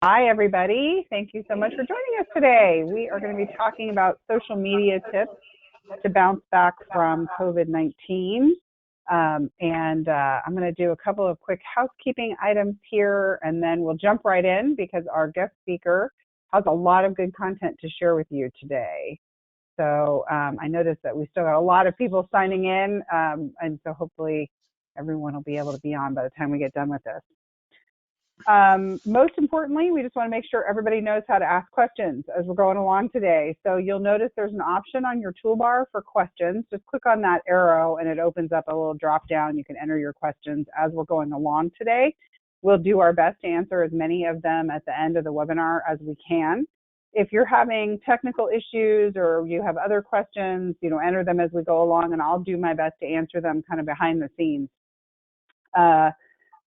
Hi, everybody. Thank you so much for joining us today. We are going to be talking about social media tips to bounce back from COVID-19. I'm going to do a couple of quick housekeeping items here, and then we'll jump right in because our guest speaker has a lot of good content to share with you today. So I noticed that we still got a lot of people signing in, and so hopefully everyone will be able to be on by the time we get done with this. Most importantly, we just want to make sure everybody knows how to ask questions as we're going along today. So you'll notice there's an option on your toolbar for questions. Just click on that arrow and it opens up a little drop down. You can enter your questions as we're going along today. We'll do our best to answer as many of them at the end of the webinar as we can. If you're having technical issues or you have other questions, enter them as we go along, and I'll do my best to answer them kind of behind the scenes.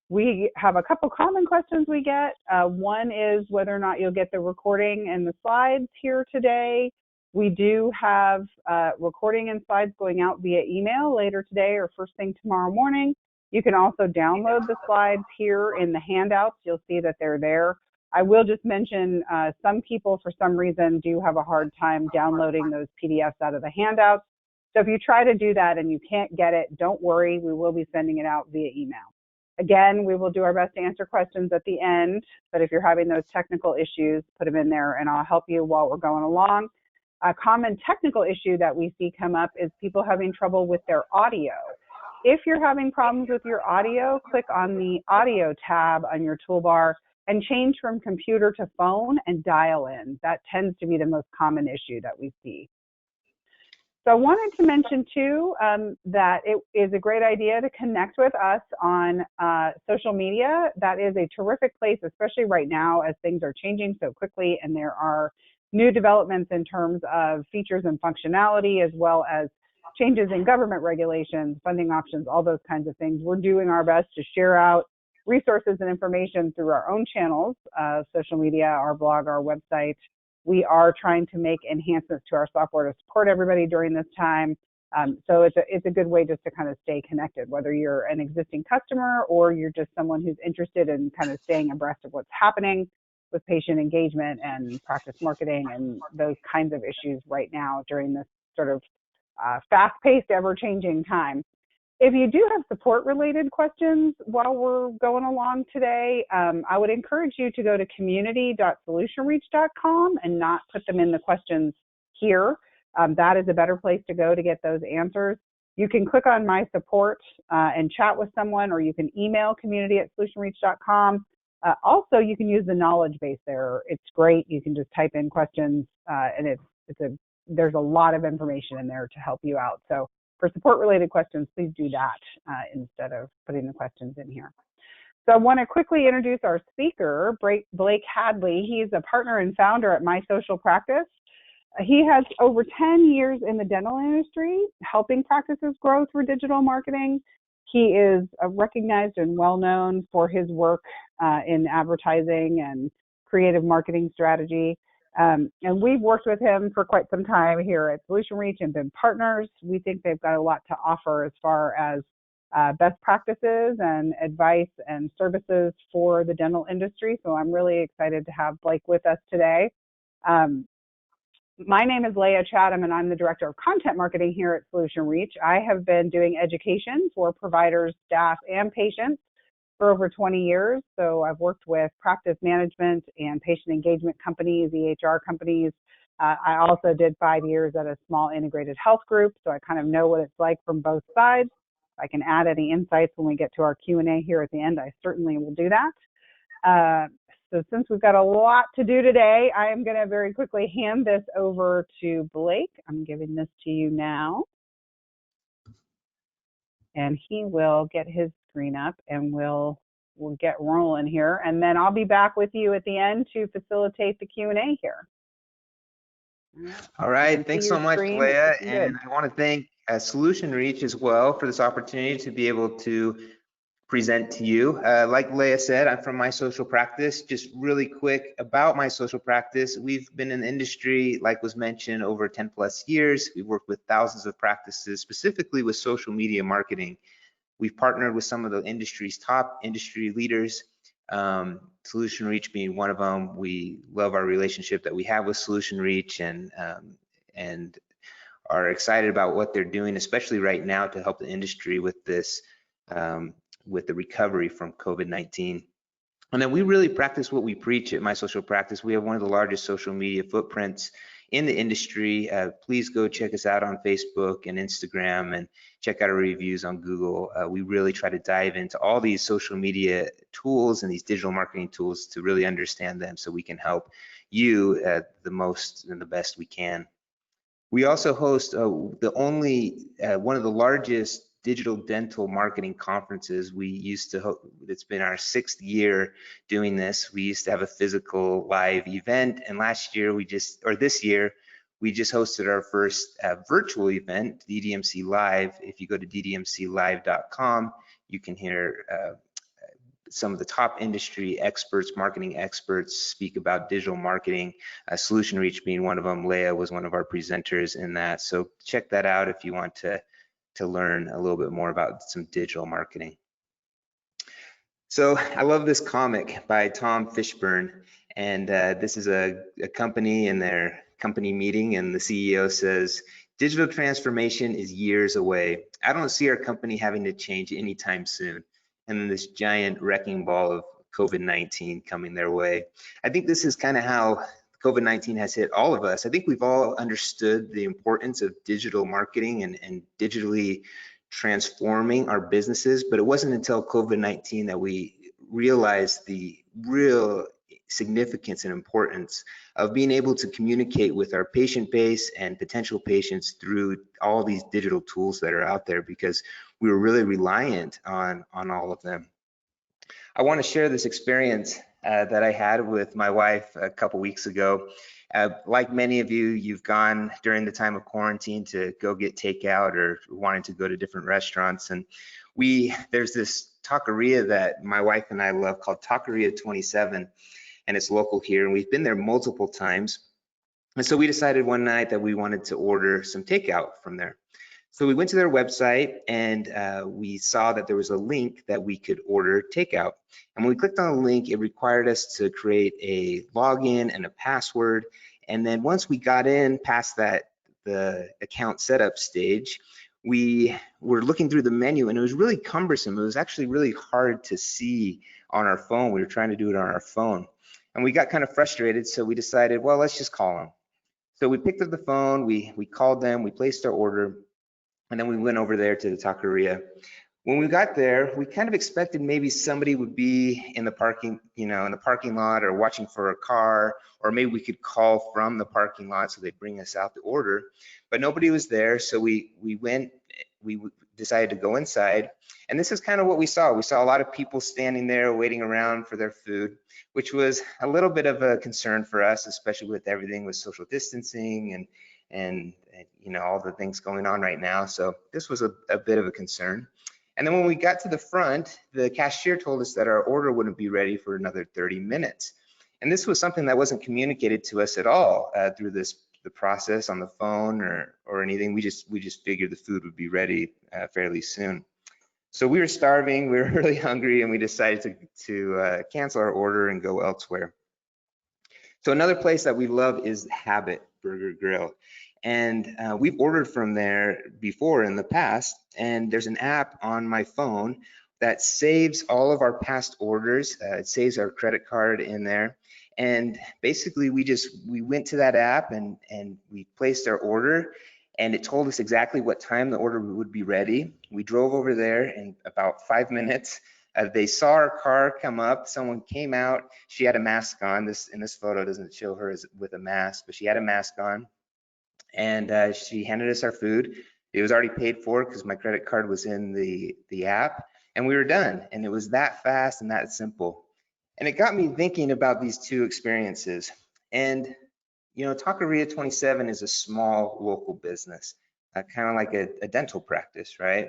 We have a couple common questions we get. One is whether or not you'll get the recording and the slides here today. We do have recording and slides going out via email later today or first thing tomorrow morning. You can also download the slides here in the handouts. You'll see that they're there. I will just mention some people, for some reason, do have a hard time downloading those PDFs out of the handouts. So if you try to do that and you can't get it, don't worry. We will be sending it out via email. Again, we will do our best to answer questions at the end, but if you're having those technical issues, put them in there and I'll help you while we're going along. A common technical issue that we see come up is people having trouble with their audio. If you're having problems with your audio, click on the audio tab on your toolbar and change from computer to phone and dial in. That tends to be the most common issue that we see. So I wanted to mention too that it is a great idea to connect with us on social media. That is a terrific place, especially right now as things are changing so quickly and there are new developments in terms of features and functionality, as well as changes in government regulations, funding options, all those kinds of things. We're doing our best to share out resources and information through our own channels, social media, our blog, our website. We are trying to make enhancements to our software to support everybody during this time. So it's a good way just to kind of stay connected, whether you're an existing customer or you're just someone who's interested in kind of staying abreast of what's happening with patient engagement and practice marketing and those kinds of issues right now during this sort of fast-paced, ever-changing time. If you do have support-related questions while we're going along today, I would encourage you to go to community.solutionreach.com and not put them in the questions here. That is a better place to go to get those answers. You can click on My Support and chat with someone, or you can email community@solutionreach.com. Also, you can use the knowledge base there. It's great. You can just type in questions, and there's a lot of information in there to help you out. So for support-related questions, please do that instead of putting the questions in here. So I want to quickly introduce our speaker, Blake Hadley. He's a partner and founder at My Social Practice. He has over 10 years in the dental industry, helping practices grow through digital marketing. He is recognized and well-known for his work in advertising and creative marketing strategy. And we've worked with him for quite some time here at Solution Reach and been partners. We think they've got a lot to offer as far as best practices and advice and services for the dental industry. So I'm really excited to have Blake with us today. My name is Leah Chatham, and I'm the Director of Content Marketing here at Solution Reach. I have been doing education for providers, staff, and patients for over 20 years. So I've worked with practice management and patient engagement companies, EHR companies. I also did 5 years at a small integrated health group, so I kind of know what it's like from both sides. If I can add any insights when we get to our Q&A here at the end, I certainly will do that. So since we've got a lot to do today, I am going to very quickly hand this over to Blake. I'm giving this to you now. And he will get his screen up and we'll get rolling here. And then I'll be back with you at the end to facilitate the Q&A here. All right, thanks so much, Leah. And I want to thank Solution Reach as well for this opportunity to be able to present to you. Like Leah said, I'm from My Social Practice. Just really quick about My Social Practice. We've been in the industry, like was mentioned, over 10 plus years. We've worked with thousands of practices, specifically with social media marketing. We've partnered with some of the industry's top industry leaders Solution Reach being one of them. We love our relationship that we have with Solution Reach, and are excited about what they're doing, especially right now, to help the industry with this, with the recovery from COVID-19. And then we really practice what we preach at My Social Practice. We have one of the largest social media footprints in the industry. Please go check us out on Facebook and Instagram, and check out our reviews on Google. We really try to dive into all these social media tools and these digital marketing tools to really understand them, so we can help you the most and the best we can. We also host one of the largest digital dental marketing conferences. We used to, it's been our 6th year doing this. We used to have a physical live event, and this year, we just hosted our first virtual event, DDMC Live. If you go to ddmclive.com, you can hear some of the top industry experts, marketing experts, speak about digital marketing, Solution Reach being one of them. Leah was one of our presenters in that. So check that out if you want to learn a little bit more about some digital marketing. So I love this comic by Tom Fishburne, and this is a company in their company meeting, and the CEO says, "Digital transformation is years away. I don't see our company having to change anytime soon." And then this giant wrecking ball of COVID-19 coming their way. I think this is kind of how COVID-19 has hit all of us. I think we've all understood the importance of digital marketing and digitally transforming our businesses, but it wasn't until COVID-19 that we realized the real significance and importance of being able to communicate with our patient base and potential patients through all these digital tools that are out there, because we were really reliant on all of them. I want to share this experience that I had with my wife a couple weeks ago. Like many of you, you've gone during the time of quarantine to go get takeout or wanting to go to different restaurants. And there's this taqueria that my wife and I love called Taqueria 27, and it's local here. And we've been there multiple times. And so we decided one night that we wanted to order some takeout from there. So we went to their website, and we saw that there was a link that we could order takeout. And when we clicked on the link, it required us to create a login and a password. And then once we got in past the account setup stage, we were looking through the menu, and it was really cumbersome. It was actually really hard to see on our phone. We were trying to do it on our phone. And we got kind of frustrated, so we decided, well, let's just call them. So we picked up the phone, we called them, we placed our order, and then we went over there to the taqueria. When we got there, we kind of expected maybe somebody would be in the parking, in the parking lot, or watching for a car, or maybe we could call from the parking lot so they'd bring us out the order. But nobody was there, so we decided to go inside. And this is kind of what we saw. We saw a lot of people standing there waiting around for their food, which was a little bit of a concern for us, especially with everything with social distancing and all the things going on right now. So this was a bit of a concern. And then when we got to the front, the cashier told us that our order wouldn't be ready for another 30 minutes. And this was something that wasn't communicated to us at all through the process on the phone or anything. We just figured the food would be ready fairly soon. So we were starving, we were really hungry, and we decided to cancel our order and go elsewhere. So another place that we love is Habit Burger Grill. And we've ordered from there before in the past, and there's an app on my phone that saves all of our past orders. It saves our credit card in there. And basically we went to that app and we placed our order, and it told us exactly what time the order would be ready. We drove over there in about 5 minutes. They saw our car come up, someone came out, she had a mask on. In this photo doesn't show her with a mask, but she had a mask on. And she handed us our food. It was already paid for because my credit card was in the app, and we were done. And it was that fast and that simple. And it got me thinking about these two experiences. And Taqueria 27 is a small local business, kind of like a dental practice, right?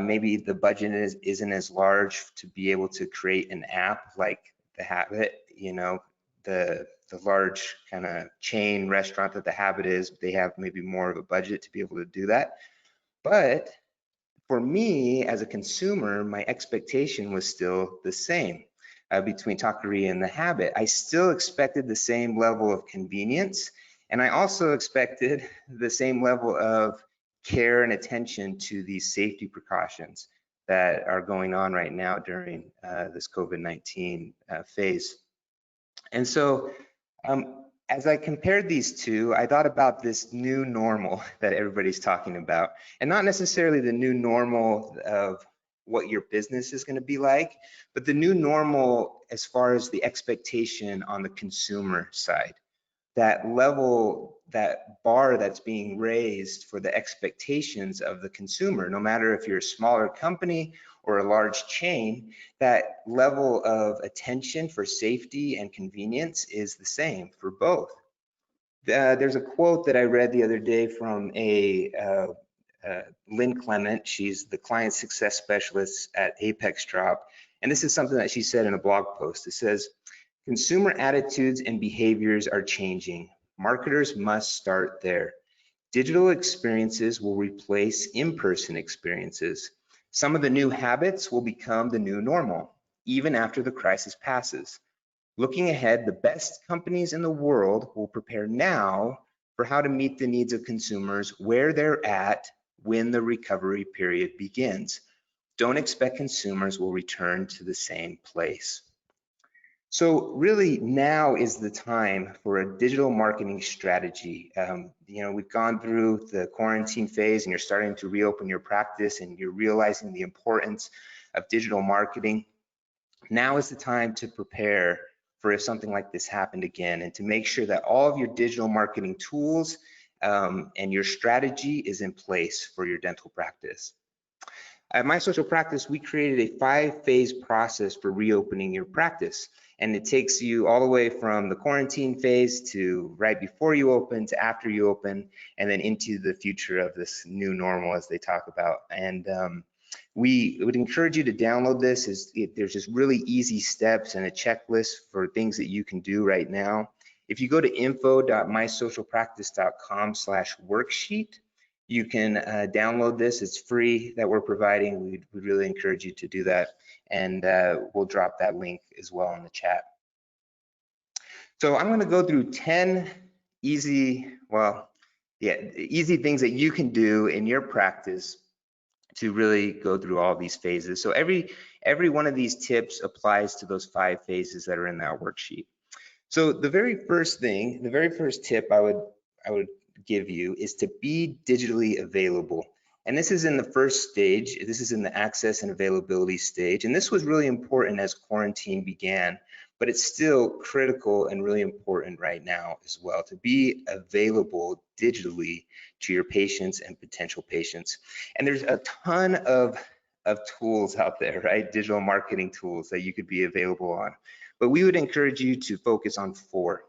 Maybe the budget isn't as large to be able to create an app like the Habit, the large kind of chain restaurant that the Habit is. They have maybe more of a budget to be able to do that. But for me as a consumer, my expectation was still the same. between taqueria and the habit, I still expected the same level of convenience, and I also expected the same level of care and attention to these safety precautions that are going on right now during this COVID-19 phase. And so as I compared these two, I thought about this new normal that everybody's talking about, and not necessarily the new normal of what your business is going to be like, but the new normal as far as the expectation on the consumer side. That level, that bar that's being raised for the expectations of the consumer, no matter if you're a smaller company or a large chain, that level of attention for safety and convenience is the same for both. There's a quote that I read the other day from Lynn Clement. She's the client success specialist at Apex Drop. And this is something that she said in a blog post. It says, "Consumer attitudes and behaviors are changing. Marketers must start there. Digital experiences will replace in-person experiences. Some of the new habits will become the new normal, even after the crisis passes. Looking ahead, the best companies in the world will prepare now for how to meet the needs of consumers where they're at when the recovery period begins. Don't expect consumers will return to the same place." So really now is the time for a digital marketing strategy. We've gone through the quarantine phase and you're starting to reopen your practice and you're realizing the importance of digital marketing. Now is the time to prepare for if something like this happened again, and to make sure that all of your digital marketing tools and your strategy is in place for your dental practice. At My Social Practice, we created a 5-phase process for reopening your practice. And it takes you all the way from the quarantine phase to right before you open to after you open, and then into the future of this new normal as they talk about. And we would encourage you to download this. There's just really easy steps and a checklist for things that you can do right now. If you go to info.mysocialpractice.com/worksheet, you can download this. It's free that we're providing. We'd really encourage you to do that. And we'll drop that link as well in the chat. So I'm going to go through 10 easy things that you can do in your practice to really go through all these phases. So every one of these tips applies to those 5 phases that are in that worksheet. So the very first tip I would give you is to be digitally available. And this is in the first stage. This is in the access and availability stage. And this was really important as quarantine began, but it's still critical and really important right now as well, to be available digitally to your patients and potential patients. And there's a ton of tools out there, right? Digital marketing tools that you could be available on. But we would encourage you to focus on 4: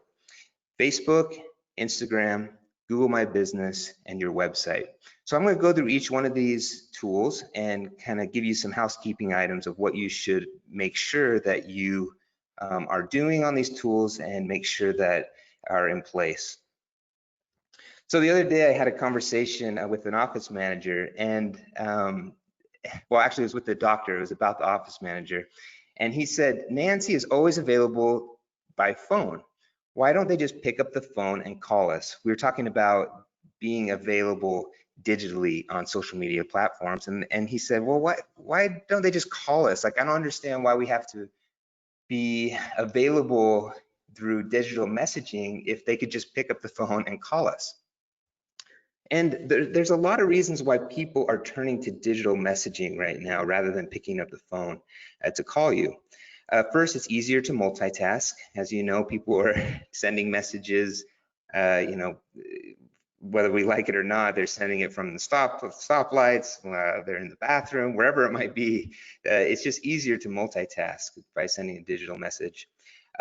Facebook, Instagram, Google My Business, and your website. So I'm going to go through each one of these tools and kind of give you some housekeeping items of what you should make sure that you are doing on these tools and make sure that are in place. So the other day I had a conversation with an office manager, and well, actually it was with the doctor. It was about the office manager. And he said, "Nancy is always available by phone. Why don't they just pick up the phone and call us?" We were talking about being available digitally on social media platforms. And he said, "Well, why don't they just call us? Like, I don't understand why we have to be available through digital messaging if they could just pick up the phone and call us." And there's a lot of reasons why people are turning to digital messaging right now rather than picking up the phone to call you. First, it's easier to multitask. As you know, people are sending messages, whether we like it or not, they're sending it from the stoplights, they're in the bathroom, wherever it might be. It's just easier to multitask by sending a digital message.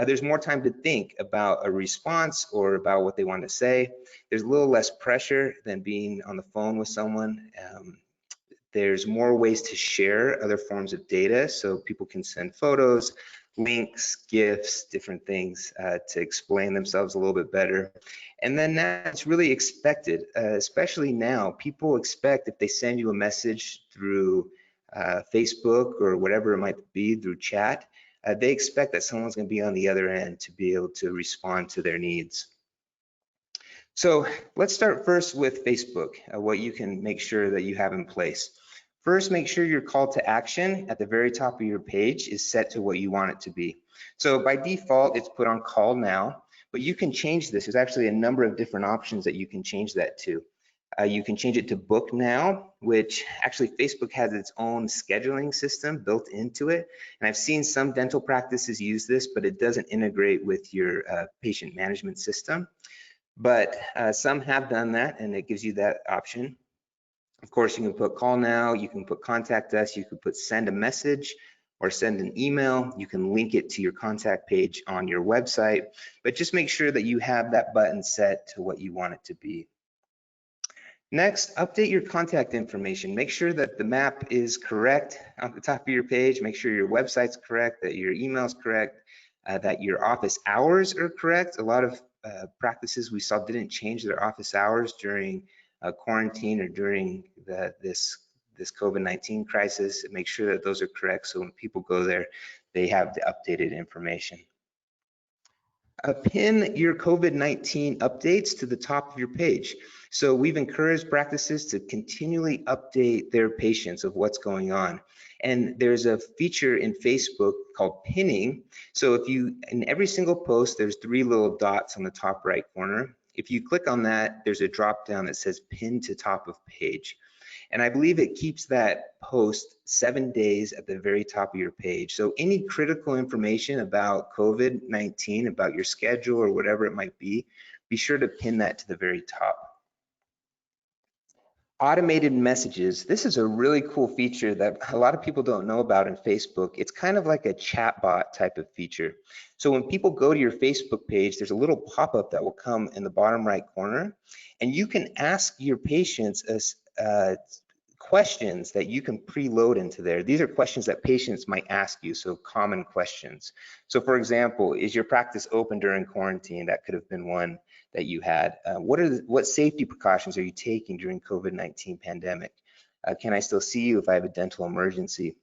There's more time to think about a response or about what they want to say. There's a little less pressure than being on the phone with someone. There's more ways to share other forms of data, so people can send photos, links, GIFs, different things to explain themselves a little bit better. And then now it's really expected, especially now, people expect if they send you a message through Facebook or whatever it might be, through chat, they expect that someone's going to be on the other end to be able to respond to their needs. So let's start first with Facebook, what you can make sure that you have in place. First, make sure your call to action at the very top of your page is set to what you want it to be. So by default, it's put on call now, but you can change this. There's actually a number of different options that you can change that to. You can change it to book now, which actually Facebook has its own scheduling system built into it. And I've seen some dental practices use this, but it doesn't integrate with your patient management system. But some have done that, and it gives you that option. Of course, you can put call now, you can put contact us, you can put send a message or send an email. You can link it to your contact page on your website, but just make sure that you have that button set to what you want it to be. Next, update your contact information. Make sure that the map is correct on the top of your page. Make sure your website's correct, that your email's correct, that your office hours are correct. A lot of practices we saw didn't change their office hours during quarantine or during this COVID-19 crisis. Make sure that those are correct so when people go there, they have the updated information. Pin your COVID-19 updates to the top of your page. So we've encouraged practices to continually update their patients of what's going on. And there's a feature in Facebook called pinning. So if you, in every single post, there's 3 little dots on the top right corner. If you click on that, there's a drop down that says pin to top of page. And I believe it keeps that post 7 days at the very top of your page. So any critical information about COVID-19, about your schedule or whatever it might be sure to pin that to the very top. Automated messages. This is a really cool feature that a lot of people don't know about in Facebook. It's kind of like a chatbot type of feature. So when people go to your Facebook page, there's a little pop-up that will come in the bottom right corner, and you can ask your patients questions that you can preload into there. These are questions that patients might ask you, so common questions. So for example, is your practice open during quarantine? That could have been one that you had. What safety precautions are you taking during COVID-19 pandemic? Can I still see you if I have a dental emergency?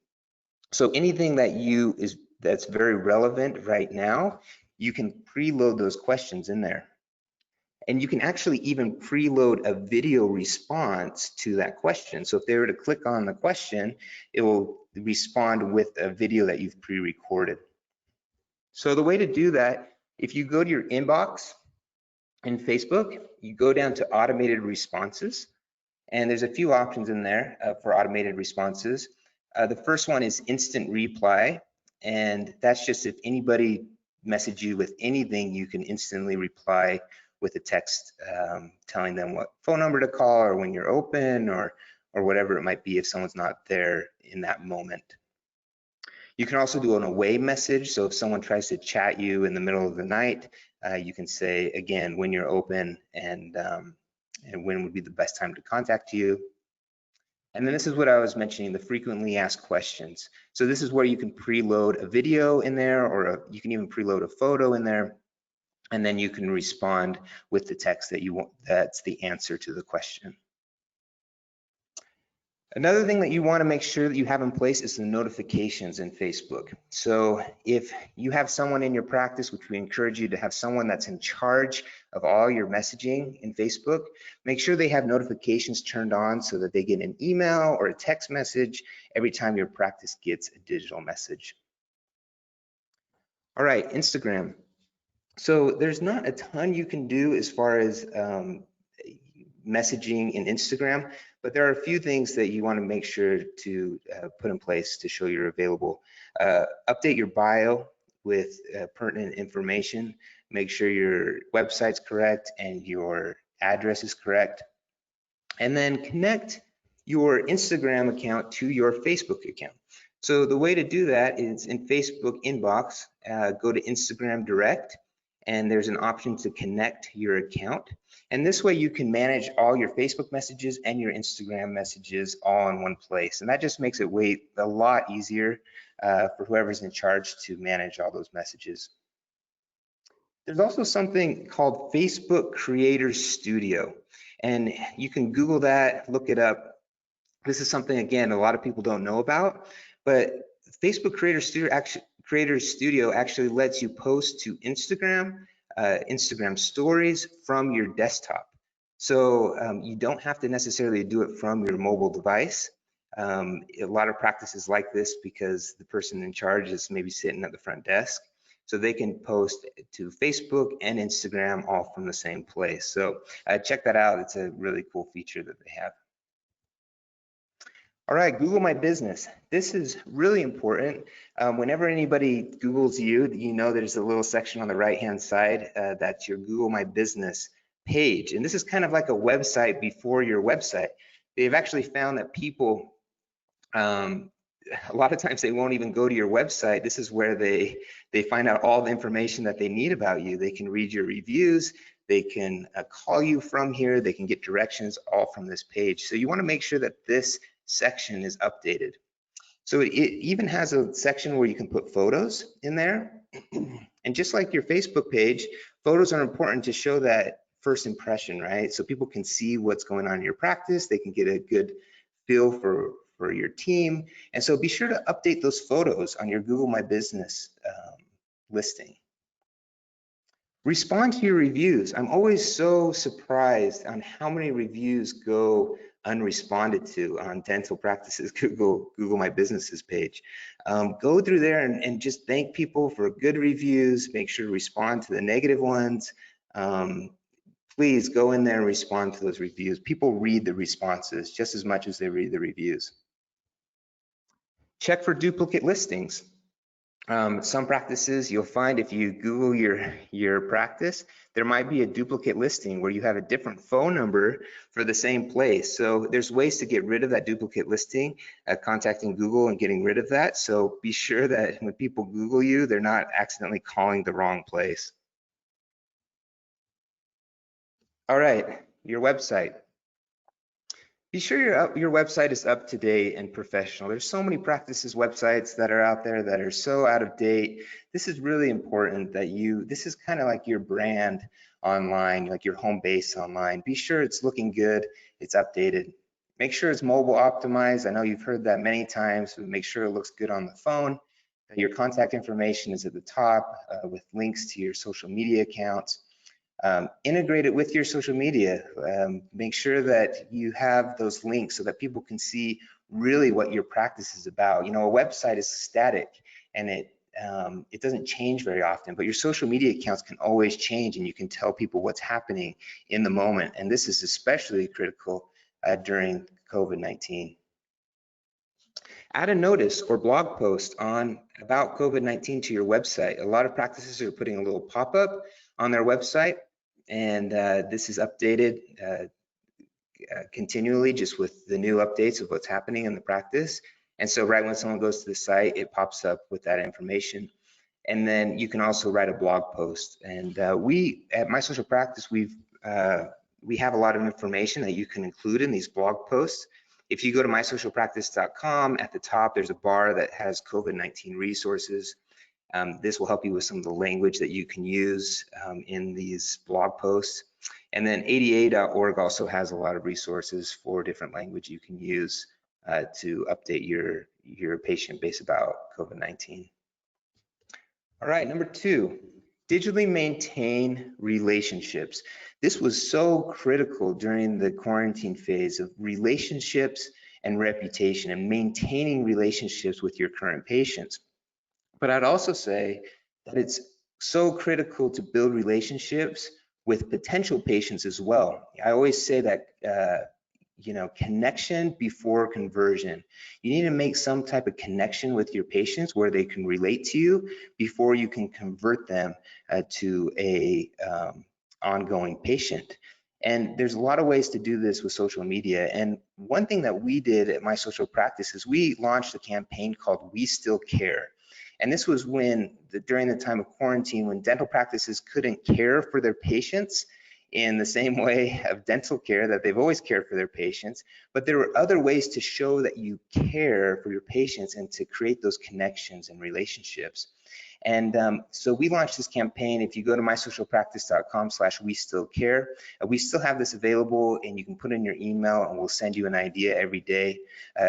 So anything that's very relevant right now, you can preload those questions in there. And you can actually even preload a video response to that question. So if they were to click on the question, it will respond with a video that you've pre-recorded. So the way to do that, if you go to your inbox in Facebook, you go down to automated responses, and there's a few options in there for automated responses. The first one is instant reply, and that's just if anybody message you with anything, you can instantly reply with a text telling them what phone number to call or when you're open or whatever it might be if someone's not there in that moment. You can also do an away message. So if someone tries to chat you in the middle of the night, you can say, again, when you're open and when would be the best time to contact you. And then this is what I was mentioning, the frequently asked questions. So this is where you can preload a video in there, or you can even preload a photo in there. And then you can respond with the text that you want, that's the answer to the question. Another thing that you want to make sure that you have in place is the notifications in Facebook. So if you have someone in your practice, which we encourage you to have someone that's in charge of all your messaging in Facebook, make sure they have notifications turned on so that they get an email or a text message every time your practice gets a digital message. All right, Instagram. So there's not a ton you can do as far as messaging in Instagram, but there are a few things that you want to make sure to put in place to show you're available. Update your bio with pertinent information. Make sure your website's correct and your address is correct. And then connect your Instagram account to your Facebook account. So the way to do that is in Facebook inbox, go to Instagram direct, and there's an option to connect your account. And this way you can manage all your Facebook messages and your Instagram messages all in one place. And that just makes it a lot easier for whoever's in charge to manage all those messages. There's also something called Facebook Creator Studio. And you can Google that, look it up. This is something, again, a lot of people don't know about, but Facebook Creator Creator Studio actually lets you post to Instagram, Instagram stories from your desktop. So you don't have to necessarily do it from your mobile device. A lot of practices like this because the person in charge is maybe sitting at the front desk. So they can post to Facebook and Instagram all from the same place. So check that out. It's a really cool feature that they have. All right, Google My Business. This is really important. Whenever anybody Googles you, you know there's a little section on the right-hand side that's your Google My Business page. And this is kind of like a website before your website. They've actually found that people, a lot of times they won't even go to your website. This is where they find out all the information that they need about you. They can read your reviews. They can call you from here. They can get directions all from this page. So you want to make sure that this section is updated. So it even has a section where you can put photos in there. And just like your Facebook page, photos are important to show that first impression, right? So people can see what's going on in your practice. They can get a good feel for your team. And so be sure to update those photos on your Google My Business listing. Respond to your reviews. I'm always so surprised on how many reviews go unresponded to on Dental Practices Google My Businesses page. Go through there and just thank people for good reviews. Make sure to respond to the negative ones. Please go in there and respond to those reviews. People read the responses just as much as they read the reviews. Check for duplicate listings. Some practices you'll find if you Google your practice, there might be a duplicate listing where you have a different phone number for the same place. So there's ways to get rid of that duplicate listing, contacting Google and getting rid of that. So be sure that when people Google you, they're not accidentally calling the wrong place. All right, your website. Be sure your website is up to date and professional. There's so many practices websites that are out there that are so out of date. This is really important that this is kind of like your brand online, like your home base online. Be sure it's looking good, it's updated. Make sure it's mobile optimized. I know you've heard that many times, but make sure it looks good on the phone. That your contact information is at the top with links to your social media accounts. Integrate it with your social media. Make sure that you have those links so that people can see really what your practice is about. You know, a website is static and it doesn't change very often, but your social media accounts can always change and you can tell people what's happening in the moment. And this is especially critical during COVID-19. Add a notice or blog post about COVID-19 to your website. A lot of practices are putting a little pop-up on their website, and this is updated continually just with the new updates of what's happening in the practice. And so right when someone goes to the site, it pops up with that information. And then you can also write a blog post. And we at My Social Practice, we have a lot of information that you can include in these blog posts. If you go to mysocialpractice.com, at the top, there's a bar that has COVID-19 resources. This will help you with some of the language that you can use in these blog posts. And then ada.org also has a lot of resources for different language you can use to update your patient base about COVID-19. All right, number 2, digitally maintain relationships. This was so critical during the quarantine phase of relationships and reputation and maintaining relationships with your current patients. But I'd also say that it's so critical to build relationships with potential patients as well. I always say that connection before conversion. You need to make some type of connection with your patients where they can relate to you before you can convert them to a ongoing patient. And there's a lot of ways to do this with social media. And one thing that we did at My Social Practice is we launched a campaign called We Still Care. And this was during the time of quarantine, when dental practices couldn't care for their patients in the same way of dental care that they've always cared for their patients, but there were other ways to show that you care for your patients and to create those connections and relationships. And so we launched this campaign. If you go to mysocialpractice.com/we-still-care, we still have this available, and you can put in your email and we'll send you an idea every day.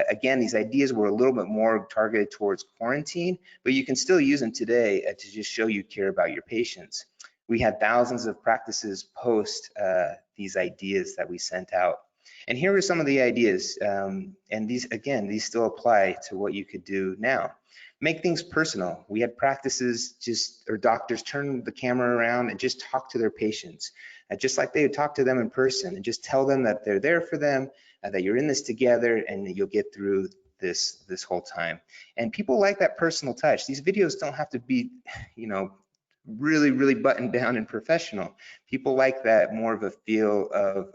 Again, these ideas were a little bit more targeted towards quarantine, but you can still use them today to just show you care about your patients. We had thousands of practices post these ideas that we sent out. And here are some of the ideas. And these still apply to what you could do now. Make things personal. We had practices or doctors turn the camera around and just talk to their patients, just like they would talk to them in person, and just tell them that they're there for them, that you're in this together, and that you'll get through this whole time. And people like that personal touch. These videos don't have to be, really, really buttoned down and professional. People like that more of a feel of,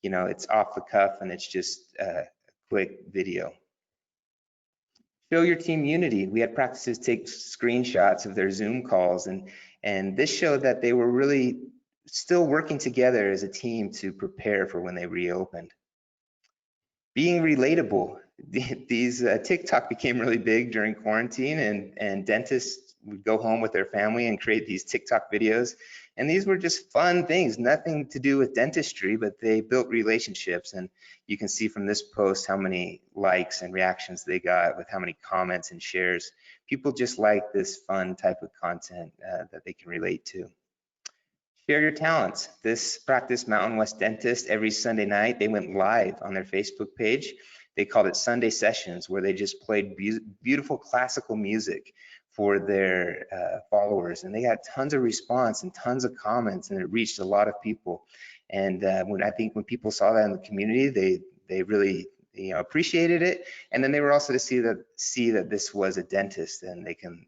it's off the cuff and it's just a quick video. Show your team unity. We had practices take screenshots of their Zoom calls, and this showed that they were really still working together as a team to prepare for when they reopened. Being relatable. These TikTok became really big during quarantine, and dentists would go home with their family and create these TikTok videos. And these were just fun things, nothing to do with dentistry, but they built relationships. And you can see from this post how many likes and reactions they got, with how many comments and shares. People just like this fun type of content that they can relate to. Share your talents. This practice, Mountain West Dentist, every Sunday night, they went live on their Facebook page. They called it Sunday Sessions, where they just played beautiful classical music for their followers. And they got tons of response and tons of comments, and it reached a lot of people. And I think when people saw that in the community, they really appreciated it. And then they were also to see that this was a dentist, and they can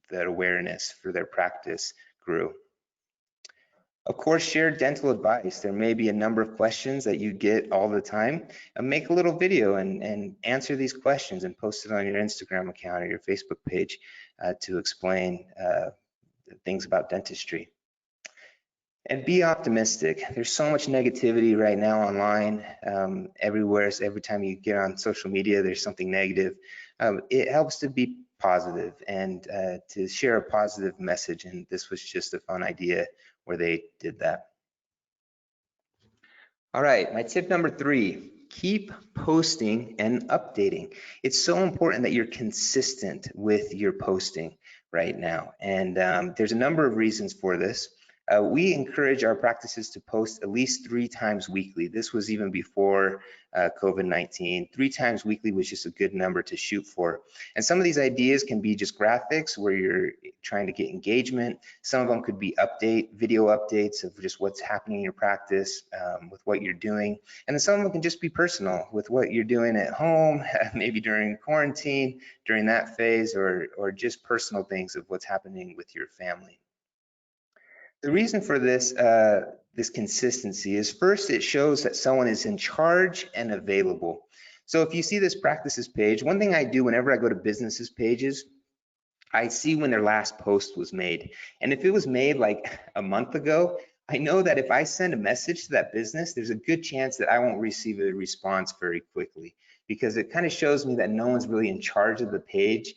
that awareness for their practice grew. Of course, share dental advice. There may be a number of questions that you get all the time. Make a little video and answer these questions and post it on your Instagram account or your Facebook page to explain things about dentistry. And be optimistic. There's so much negativity right now online, everywhere. So every time you get on social media, there's something negative. It helps to be positive and to share a positive message. And this was just a fun idea where they did that. All right, my tip number 3, keep posting and updating. It's so important that you're consistent with your posting right now. And there's a number of reasons for this. We encourage our practices to post at least 3 times weekly. This was even before COVID-19. 3 times weekly was just a good number to shoot for. And some of these ideas can be just graphics where you're trying to get engagement. Some of them could be video updates of just what's happening in your practice with what you're doing. And then some of them can just be personal with what you're doing at home, maybe during quarantine, during that phase, or just personal things of what's happening with your family. The reason for this consistency is, first, it shows that someone is in charge and available. So if you see this practices page, one thing I do whenever I go to businesses pages, I see when their last post was made. And if it was made like a month ago, I know that if I send a message to that business, there's a good chance that I won't receive a response very quickly, because it kind of shows me that no one's really in charge of the page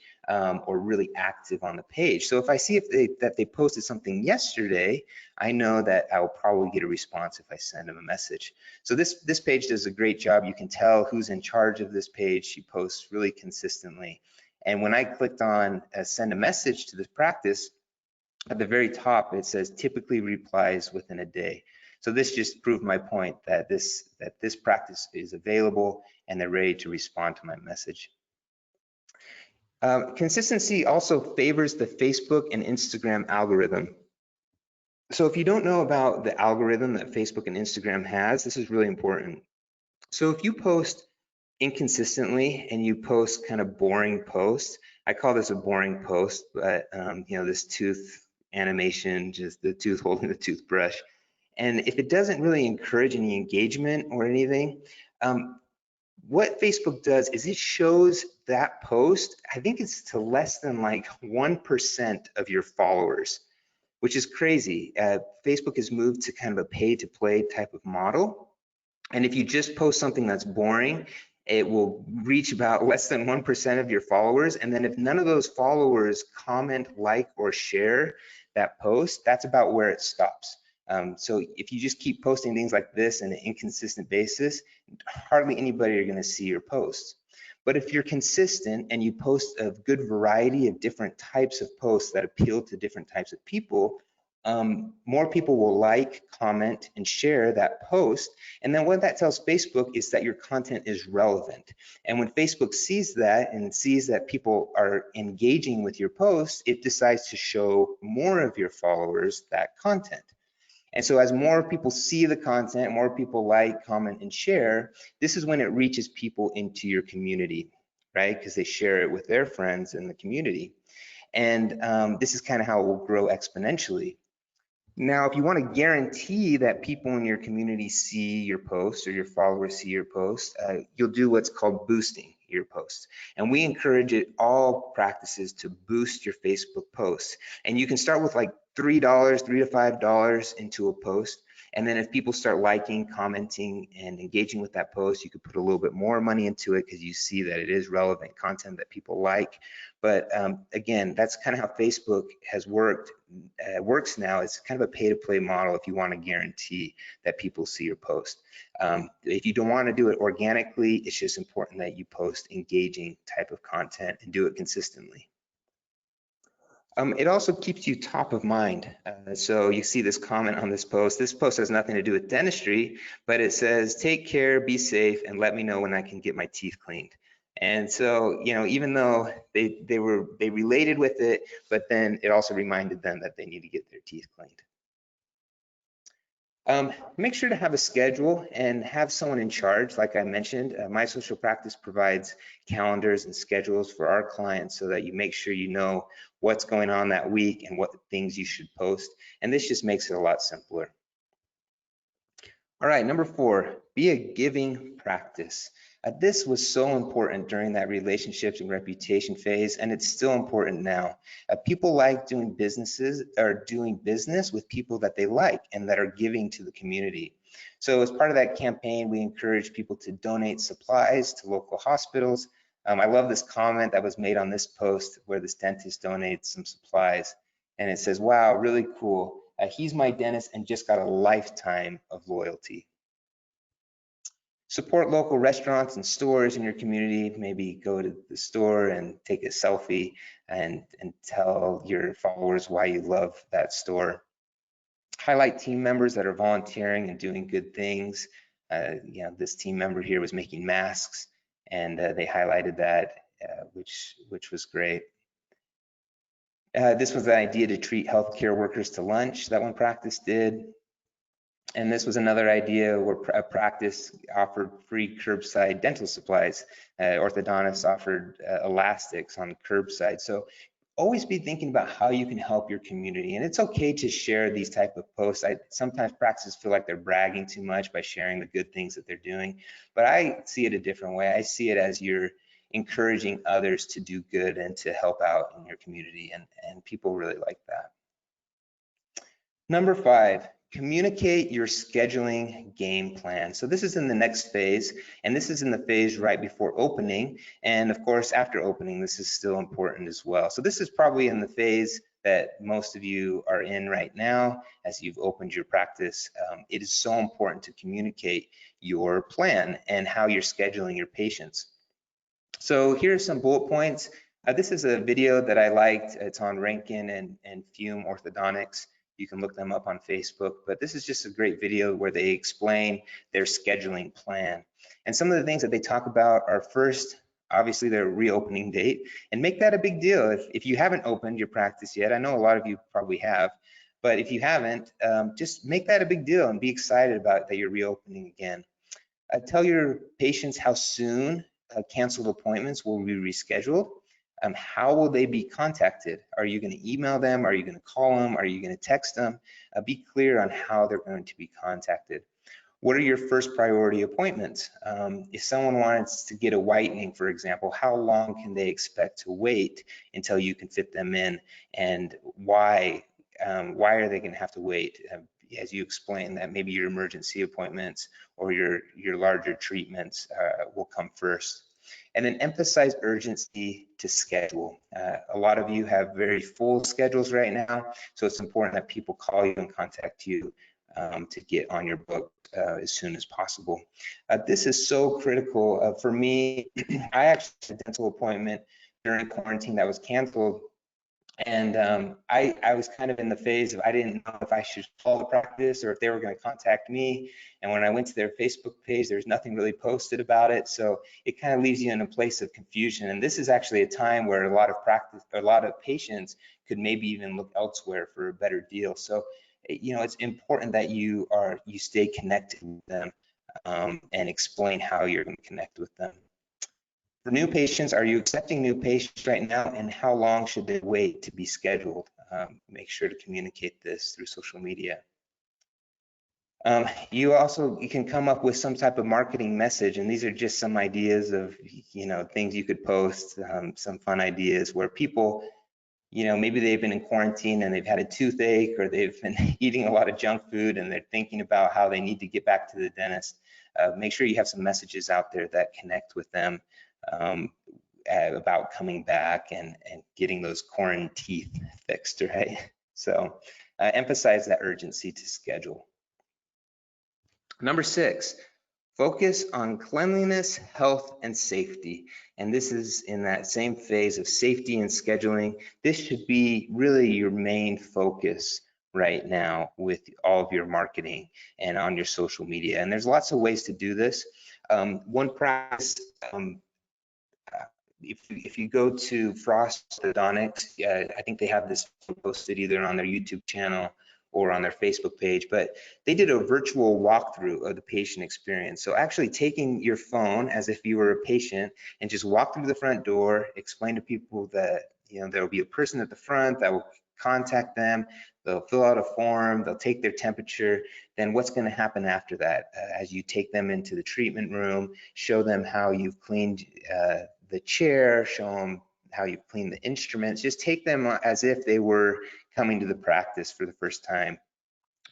or really active on the page. So if I see that they posted something yesterday, I know that I will probably get a response if I send them a message. So this page does a great job. You can tell who's in charge of this page. She posts really consistently. And when I clicked on send a message to this practice, at the very top, it says typically replies within a day. So this just proved my point that this practice is available and they're ready to respond to my message. Consistency also favors the Facebook and Instagram algorithm. So if you don't know about the algorithm that Facebook and Instagram has, this is really important. So if you post inconsistently and you post kind of boring posts, I call this a boring post, but this tooth animation, just the tooth holding the toothbrush. And if it doesn't really encourage any engagement or anything, what Facebook does is it shows that post, I think it's to less than like 1% of your followers, which is crazy. Facebook has moved to kind of a pay to play type of model. And if you just post something that's boring, it will reach about less than 1% of your followers. And then if none of those followers comment, like, or share that post, that's about where it stops. So if you just keep posting things like this on an inconsistent basis, hardly anybody are going to see your posts. But if you're consistent and you post a good variety of different types of posts that appeal to different types of people, more people will like, comment, and share that post. And then what that tells Facebook is that your content is relevant. And when Facebook sees that and sees that people are engaging with your posts, it decides to show more of your followers that content. And so as more people see the content, more people like, comment, and share, this is when it reaches people into your community, right? Because they share it with their friends in the community. And this is kind of how it will grow exponentially. Now, if you want to guarantee that people in your community see your posts or your followers see your posts, you'll do what's called boosting your posts. And we encourage all practices to boost your Facebook posts. And you can start with like $3, $3 to $5 into a post. And then if people start liking, commenting, and engaging with that post, you could put a little bit more money into it because you see that it is relevant content that people like. But again, that's kind of how Facebook has works now. It's kind of a pay-to-play model if you want to guarantee that people see your post. If you don't want to do it organically, it's just important that you post engaging type of content and do it consistently. It also keeps you top of mind. So you see this comment on this post. This post has nothing to do with dentistry, but it says, take care, be safe, and let me know when I can get my teeth cleaned. And so, you know, even though they related with it, but then it also reminded them that they need to get their teeth cleaned. Make sure to have a schedule and have someone in charge. Like I mentioned, My Social Practice provides calendars and schedules for our clients so that you make sure you know what's going on that week and what things you should post. And this just makes it a lot simpler. All right, number 4, be a giving practice. This was so important during that relationships and reputation phase, and it's still important now. People like doing business with people that they like and that are giving to the community. So as part of that campaign, we encourage people to donate supplies to local hospitals. I love this comment that was made on this post where this dentist donates some supplies, and it says, wow, really cool. He's my dentist and just got a lifetime of loyalty. Support local restaurants and stores in your community. Maybe go to the store and take a selfie and tell your followers why you love that store. Highlight team members that are volunteering and doing good things. You know, this team member here was making masks, and they highlighted that, which was great. This was the idea to treat healthcare workers to lunch that one practice did. And this was another idea where a practice offered free curbside dental supplies. Orthodontists offered elastics on curbside. So always be thinking about how you can help your community. And it's okay to share these type of posts. Sometimes practices feel like they're bragging too much by sharing the good things that they're doing. But I see it a different way. I see it as you're encouraging others to do good and to help out in your community. And people really like that. Number 5, communicate your scheduling game plan. So this is in the next phase, and this is in the phase right before opening. And of course, after opening, this is still important as well. So this is probably in the phase that most of you are in right now as you've opened your practice. It is so important to communicate your plan and how you're scheduling your patients. So here are some bullet points. This is a video that I liked. It's on Rankin and Fume Orthodontics. You can look them up on Facebook, but this is just a great video where they explain their scheduling plan. And some of the things that they talk about are, first, obviously their reopening date, and make that a big deal. If you haven't opened your practice yet, I know a lot of you probably have, but if you haven't, just make that a big deal and be excited about that you're reopening again. Tell your patients how soon canceled appointments will be rescheduled. How will they be contacted? Are you going to email them? Are you going to call them? Are you going to text them? Be clear on how they're going to be contacted. What are your first priority appointments? If someone wants to get a whitening, for example, how long can they expect to wait until you can fit them in, and why are they going to have to wait? as you explain that maybe your emergency appointments or your larger treatments will come first. And then emphasize urgency to schedule. A lot of you have very full schedules right now, so it's important that people call you and contact you to get on your book as soon as possible. This is so critical. For me, I actually had a dental appointment during quarantine that was canceled. And I was kind of in the phase of I didn't know if I should call the practice or if they were going to contact me. And when I went to their Facebook page, there's nothing really posted about it. So it kind of leaves you in a place of confusion. And this is actually a time where a lot of patients could maybe even look elsewhere for a better deal. So, you know, it's important that you stay connected with them and explain how you're going to connect with them. For new patients, are you accepting new patients right now, and how long should they wait to be scheduled? Make sure to communicate this through social media. You can come up with some type of marketing message, and these are just some ideas of, you know, things you could post, some fun ideas where people, you know, maybe they've been in quarantine and they've had a toothache, or they've been eating a lot of junk food and they're thinking about how they need to get back to the dentist. Make sure you have some messages out there that connect with them about coming back and getting those corn teeth fixed, right? So emphasize that urgency to schedule. Number 6, focus on cleanliness, health, and safety. And this is in that same phase of safety and scheduling. This should be really your main focus right now with all of your marketing and on your social media. And there's lots of ways to do this. One practice, if you go to Frost Orthodontics, I think they have this posted either on their YouTube channel or on their Facebook page, but they did a virtual walkthrough of the patient experience. So actually taking your phone as if you were a patient and just walk through the front door, explain to people that, you know, there will be a person at the front that will contact them, they'll fill out a form, they'll take their temperature. Then what's going to happen after that? As you take them into the treatment room, show them how you've cleaned the chair, show them how you clean the instruments, just take them as if they were coming to the practice for the first time.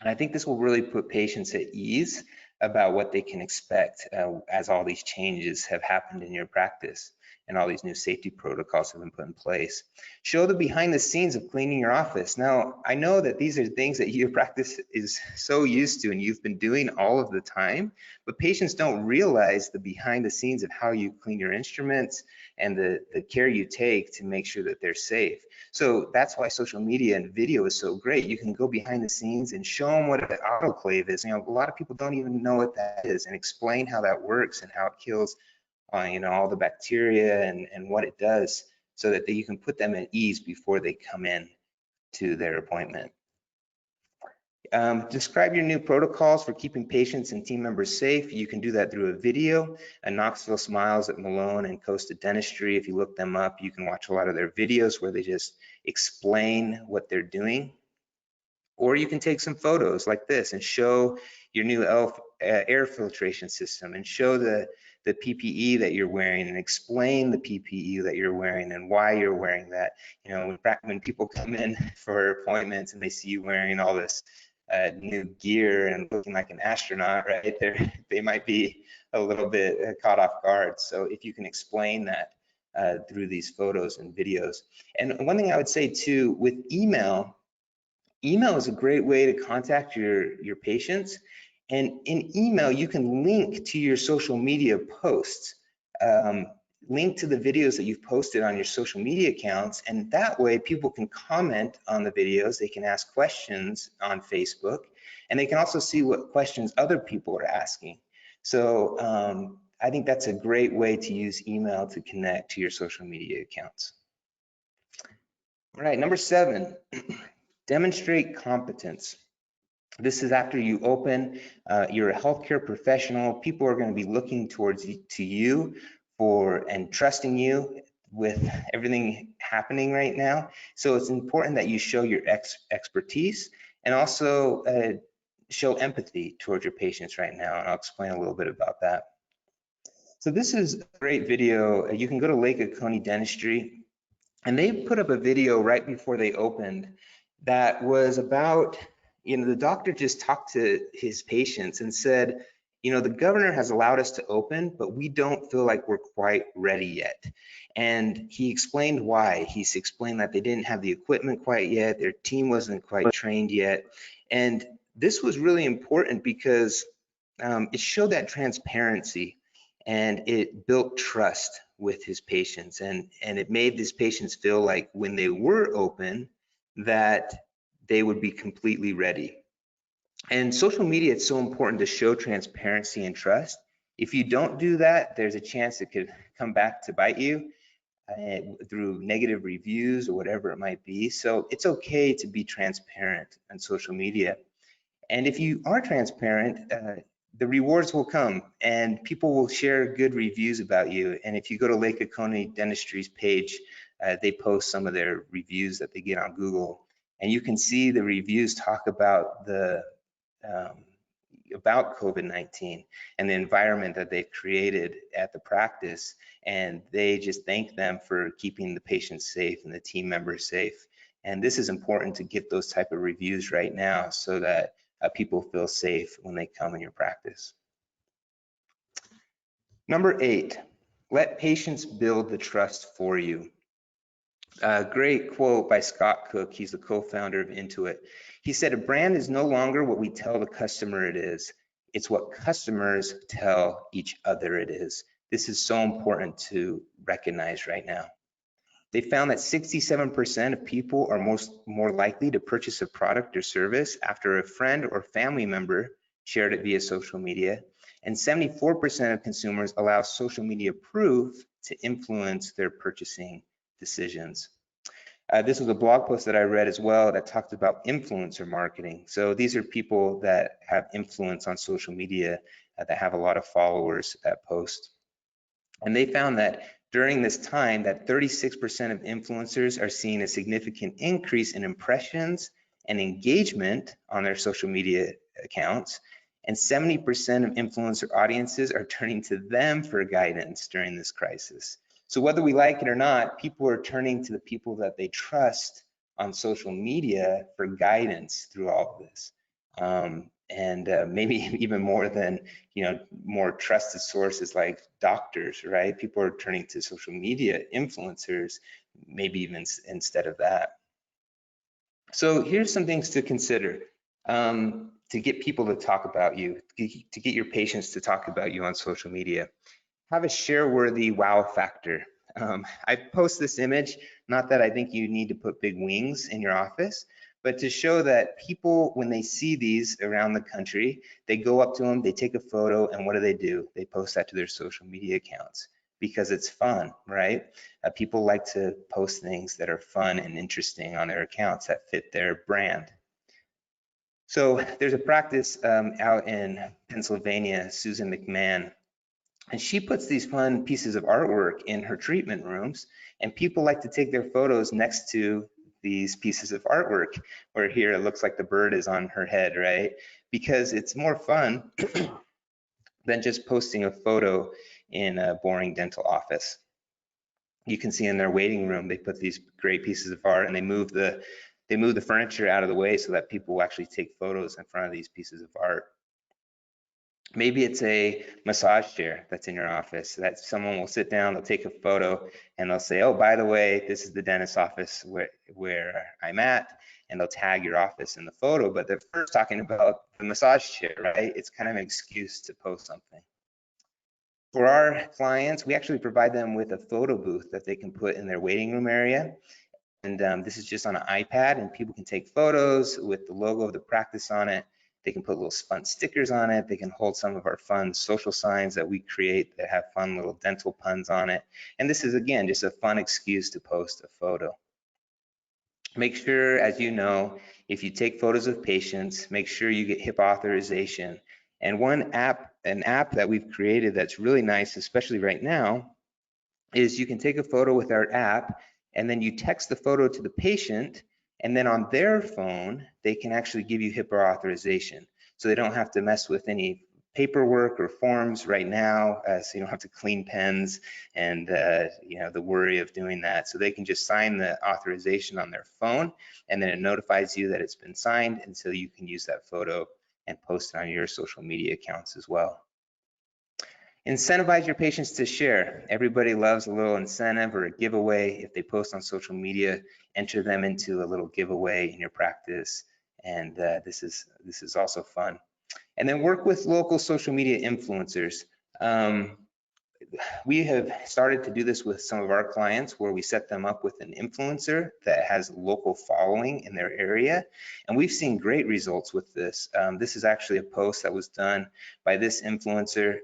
And I think this will really put patients at ease about what they can expect as all these changes have happened in your practice and all these new safety protocols have been put in place. Show the behind the scenes of cleaning your office. Now, I know that these are things that your practice is so used to and you've been doing all of the time, but patients don't realize the behind the scenes of how you clean your instruments and the care you take to make sure that they're safe. So that's why social media and video is so great. You can go behind the scenes and show them what an autoclave is. You know, a lot of people don't even know what that is, and explain how that works and how it kills you know, all the bacteria and what it does, so that you can put them at ease before they come in to their appointment. Describe your new protocols for keeping patients and team members safe. You can do that through a video. Knoxville Smiles at Malone and Costa Dentistry, if you look them up, you can watch a lot of their videos where they just explain what they're doing. Or you can take some photos like this and show your new air filtration system, and show the PPE that you're wearing, and explain the PPE that you're wearing and why you're wearing that. You know, when people come in for appointments and they see you wearing all this new gear and looking like an astronaut, right? They might be a little bit caught off guard. So if you can explain that through these photos and videos. And one thing I would say too, with email is a great way to contact your patients. And in email, you can link to your social media posts, link to the videos that you've posted on your social media accounts. And that way people can comment on the videos, they can ask questions on Facebook, and they can also see what questions other people are asking. So I think that's a great way to use email to connect to your social media accounts. All right, number 7. Demonstrate competence. This is after you open, you're a healthcare professional. People are going to be looking towards you and trusting you with everything happening right now. So it's important that you show your expertise and also show empathy towards your patients right now. And I'll explain a little bit about that. So this is a great video. You can go to Lake Oconee Dentistry, and they put up a video right before they opened that was about the doctor just talked to his patients and said, the governor has allowed us to open, but we don't feel like we're quite ready yet. And he explained why. He's explained that they didn't have the equipment quite yet, their team wasn't quite trained yet. And this was really important because it showed that transparency, and it built trust with his patients, and it made his patients feel like when they were open that they would be completely ready. And social media, it's so important to show transparency and trust. If you don't do that, there's a chance it could come back to bite you through negative reviews or whatever it might be. So it's okay to be transparent on social media. And if you are transparent, the rewards will come and people will share good reviews about you. And if you go to Lake Oconee Dentistry's page, they post some of their reviews that they get on Google. And you can see the reviews talk about about COVID-19 and the environment that they've created at the practice. And they just thank them for keeping the patients safe and the team members safe. And this is important to get those type of reviews right now so that people feel safe when they come in your practice. Number 8, let patients build the trust for you. A great quote by Scott Cook. He's the co-founder of Intuit. He said, "A brand is no longer what we tell the customer it is. It's what customers tell each other it is." This is so important to recognize right now. They found that 67% of people are more likely to purchase a product or service after a friend or family member shared it via social media, and 74% of consumers allow social media proof to influence their purchasing decisions. This was a blog post that I read as well that talked about influencer marketing. So these are people that have influence on social media that have a lot of followers that post. And they found that during this time that 36% of influencers are seeing a significant increase in impressions and engagement on their social media accounts. And 70% of influencer audiences are turning to them for guidance during this crisis. So whether we like it or not, people are turning to the people that they trust on social media for guidance through all of this. And maybe even more than, more trusted sources like doctors, right? People are turning to social media influencers, maybe even instead of that. So here's some things to consider to get people to talk about you, to get your patients to talk about you on social media. Have a share-worthy wow factor. I post this image, not that I think you need to put big wings in your office, but to show that people, when they see these around the country, they go up to them, they take a photo, and what do? They post that to their social media accounts because it's fun, right? People like to post things that are fun and interesting on their accounts that fit their brand. So there's a practice out in Pennsylvania, Susan McMahon, and she puts these fun pieces of artwork in her treatment rooms, and people like to take their photos next to these pieces of artwork, where here it looks like the bird is on her head, right? Because it's more fun than just posting a photo in a boring dental office. You can see in their waiting room, they put these great pieces of art and they move the furniture out of the way so that people will actually take photos in front of these pieces of art. Maybe it's a massage chair that's in your office that someone will sit down, they'll take a photo, and they'll say, "Oh, by the way, this is the dentist office where I'm at," and they'll tag your office in the photo, but they're first talking about the massage chair, right? It's kind of an excuse to post something. For our clients, we actually provide them with a photo booth that they can put in their waiting room area. And this is just on an iPad, and people can take photos with the logo of the practice on it. They can put little fun stickers on it. They can hold some of our fun social signs that we create that have fun little dental puns on it. And this is, again, just a fun excuse to post a photo. Make sure, as you know, if you take photos of patients, make sure you get HIPAA authorization. And an app that we've created that's really nice, especially right now, is you can take a photo with our app, and then you text the photo to the patient, and then on their phone, they can actually give you HIPAA authorization. So they don't have to mess with any paperwork or forms right now, so you don't have to clean pens and the worry of doing that. So they can just sign the authorization on their phone, and then it notifies you that it's been signed, and so you can use that photo and post it on your social media accounts as well. Incentivize your patients to share. Everybody loves a little incentive or a giveaway. If they post on social media, enter them into a little giveaway in your practice, and this is also fun. And then work with local social media influencers. We have started to do this with some of our clients where we set them up with an influencer that has local following in their area. And we've seen great results with this. This is actually a post that was done by this influencer.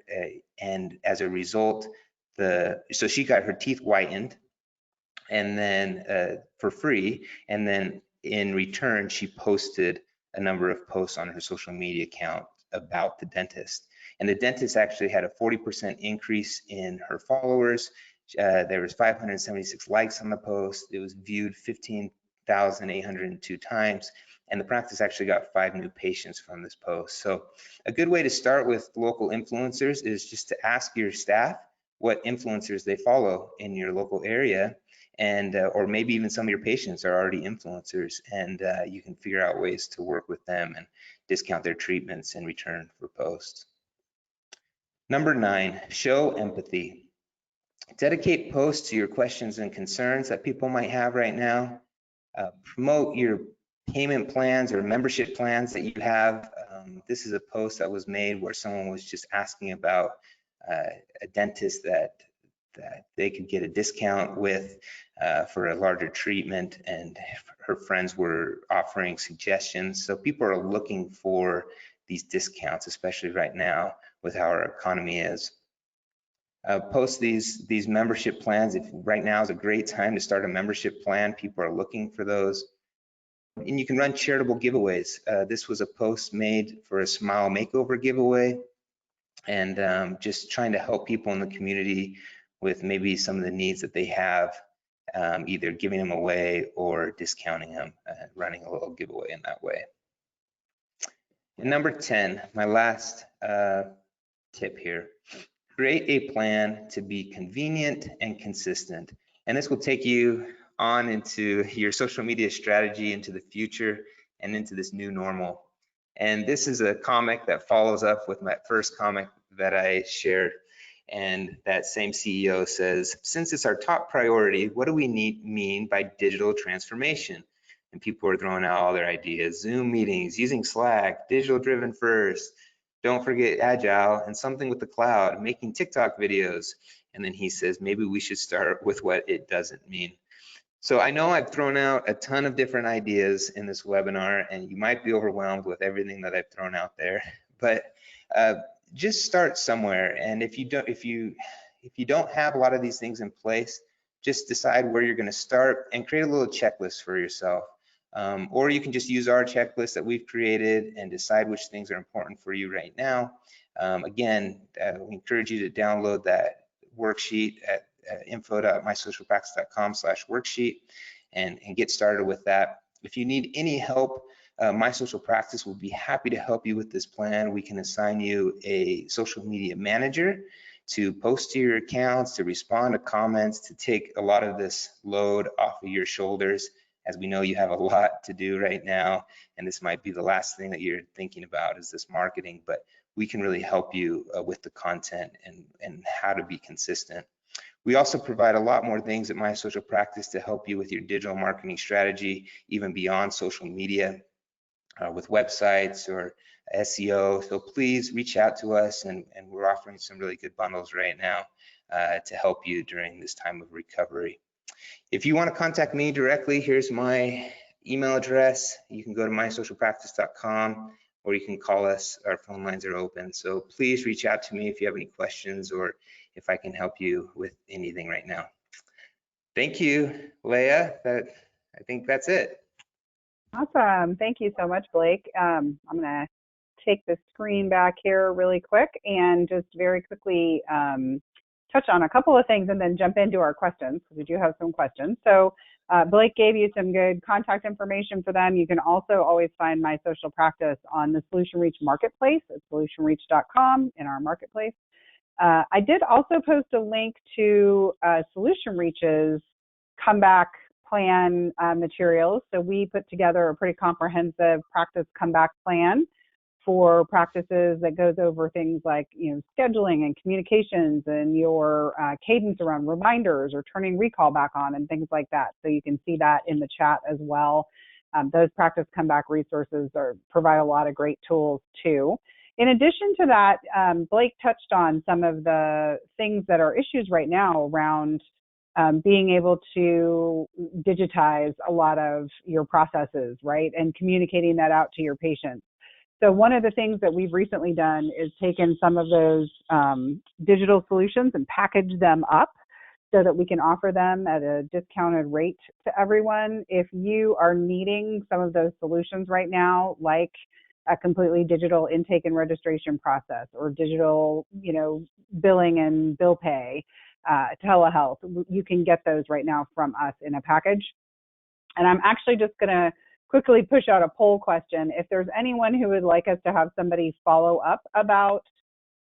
And as a result, so she got her teeth whitened and then for free. And then in return, she posted a number of posts on her social media account about the dentist. And the dentist actually had a 40% increase in her followers. There was 576 likes on the post. It was viewed 15,802 times. And the practice actually got 5 new patients from this post. So a good way to start with local influencers is just to ask your staff what influencers they follow in your local area. And or maybe even some of your patients are already influencers, and you can figure out ways to work with them and discount their treatments in return for posts. Number 9, show empathy. Dedicate posts to your questions and concerns that people might have right now. Promote your payment plans or membership plans that you have. This is a post that was made where someone was just asking about a dentist that they could get a discount with for a larger treatment, and her friends were offering suggestions. So people are looking for these discounts, especially right now with how our economy is. Post these membership plans. If right now is a great time to start a membership plan, people are looking for those. And you can run charitable giveaways. This was a post made for a Smile Makeover giveaway, and just trying to help people in the community with maybe some of the needs that they have, either giving them away or discounting them, running a little giveaway in that way. And number 10, my last tip here, create a plan to be convenient and consistent. And this will take you on into your social media strategy into the future and into this new normal. And this is a comic that follows up with my first comic that I shared. And that same CEO says, since it's our top priority, what do we mean by digital transformation? And people are throwing out all their ideas: Zoom meetings, using Slack, digital driven first, don't forget agile, and something with the cloud, making TikTok videos. And then he says, maybe we should start with what it doesn't mean. So I know I've thrown out a ton of different ideas in this webinar, and you might be overwhelmed with everything that I've thrown out there, but just start somewhere. And if you don't have a lot of these things in place, just decide where you're going to start and create a little checklist for yourself. Or you can just use our checklist that we've created and decide which things are important for you right now. Again, we encourage you to download that worksheet at info.mysocialpractice.com/worksheet and get started with that. If you need any help, My Social Practice will be happy to help you with this plan. We can assign you a social media manager to post to your accounts, to respond to comments, to take a lot of this load off of your shoulders, as we know you have a lot to do right now, and this might be the last thing that you're thinking about is this marketing, but we can really help you with the content and how to be consistent. We also provide a lot more things at My Social Practice to help you with your digital marketing strategy, even beyond social media, with websites or SEO. So please reach out to us, and we're offering some really good bundles right now to help you during this time of recovery. If you want to contact me directly, here's my email address. You can go to mysocialpractice.com, or you can call us. Our phone lines are open. So please reach out to me if you have any questions or if I can help you with anything right now. Thank you, Leah. I think that's it. Awesome. Thank you so much, Blake. I'm going to take the screen back here really quick and just very quickly touch on a couple of things and then jump into our questions, because we do have some questions. So Blake gave you some good contact information for them. You can also always find my social practice on the Solution Reach Marketplace at solutionreach.com in our marketplace. I did also post a link to Solution Reach's comeback plan materials. So we put together a pretty comprehensive practice comeback plan for practices that goes over things like, scheduling and communications and your cadence around reminders or turning recall back on and things like that. So you can see that in the chat as well. Those practice comeback resources provide a lot of great tools too. In addition to that, Blake touched on some of the things that are issues right now around being able to digitize a lot of your processes, right? And communicating that out to your patients. So one of the things that we've recently done is taken some of those digital solutions and packaged them up so that we can offer them at a discounted rate to everyone. If you are needing some of those solutions right now, like a completely digital intake and registration process or digital, billing and bill pay, telehealth, you can get those right now from us in a package. And I'm actually just going to quickly push out a poll question. If there's anyone who would like us to have somebody follow up about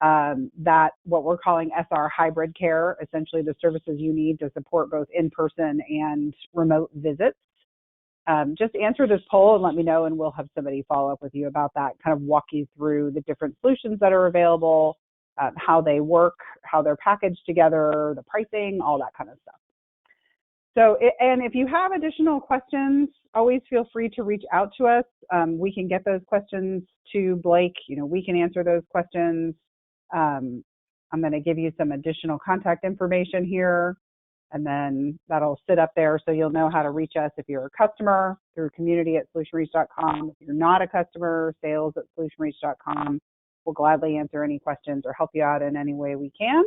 that, what we're calling SR hybrid care, essentially the services you need to support both in-person and remote visits, just answer this poll and let me know, and we'll have somebody follow up with you about that, kind of walk you through the different solutions that are available, how they work, how they're packaged together, the pricing, all that kind of stuff. So, and if you have additional questions, always feel free to reach out to us. We can get those questions to Blake. We can answer those questions. I'm going to give you some additional contact information here, and then that'll sit up there so you'll know how to reach us if you're a customer through community@solutionreach.com. If you're not a customer, sales@solutionreach.com. We'll gladly answer any questions or help you out in any way we can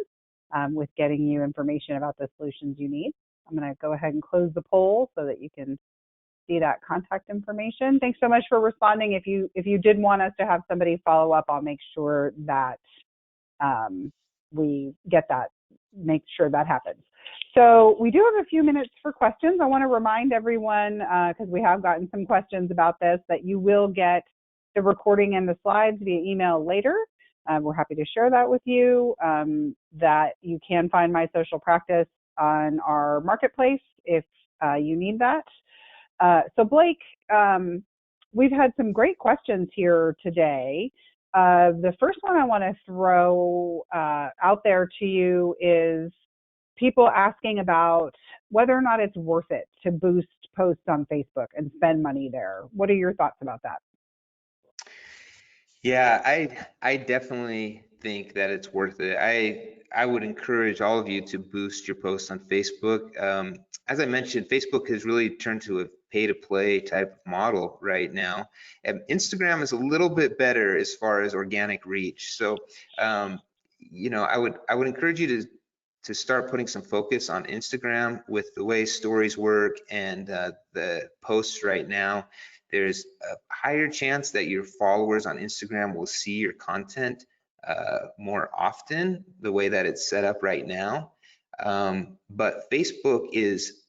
with getting you information about the solutions you need. I'm going to go ahead and close the poll so that you can see that contact information. Thanks so much for responding. If you did want us to have somebody follow up, I'll make sure that we get that, make sure that happens. So we do have a few minutes for questions. I want to remind everyone, because we have gotten some questions about this, that you will get the recording and the slides via email later. We're happy to share that with you, that you can find my social practice on our marketplace if you need that. So Blake, we've had some great questions here today. The first one I want to throw out there to you is people asking about whether or not it's worth it to boost posts on Facebook and spend money there. What are your thoughts about that? Yeah, I definitely think that it's worth it. I would encourage all of you to boost your posts on Facebook. As I mentioned, Facebook has really turned to a pay-to-play type of model right now. And Instagram is a little bit better as far as organic reach. So, I would encourage you to start putting some focus on Instagram with the way stories work and the posts right now. There's a higher chance that your followers on Instagram will see your content more often, the way that it's set up right now. But Facebook is,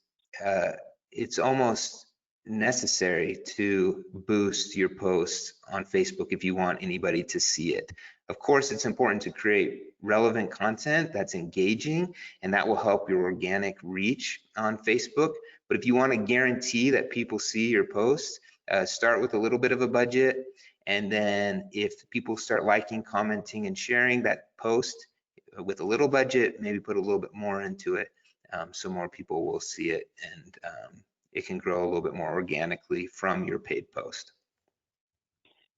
it's almost necessary to boost your posts on Facebook if you want anybody to see it. Of course, it's important to create relevant content that's engaging, and that will help your organic reach on Facebook. But if you want to guarantee that people see your posts, start with a little bit of a budget, and then if people start liking, commenting, and sharing that post with a little budget, maybe put a little bit more into it, so more people will see it, and it can grow a little bit more organically from your paid post.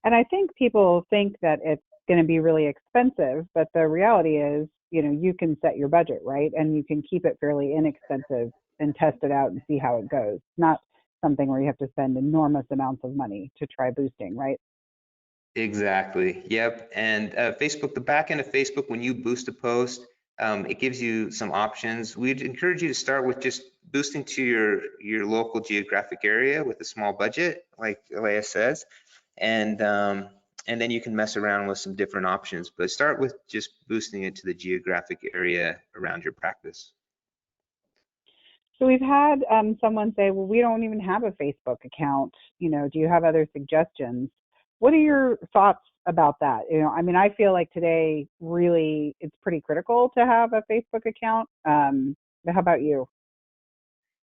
And I think people think that it's going to be really expensive, but the reality is, you can set your budget, right? And you can keep it fairly inexpensive and test it out and see how it goes. Not something where you have to spend enormous amounts of money to try boosting, right? Exactly. Yep. And Facebook, the back end of Facebook, when you boost a post, it gives you some options. We'd encourage you to start with just boosting to your local geographic area with a small budget, like Alea says, and then you can mess around with some different options. But start with just boosting it to the geographic area around your practice. So we've had someone say, well, we don't even have a Facebook account. Do you have other suggestions? What are your thoughts about that? I mean, I feel like today really it's pretty critical to have a Facebook account. But how about you?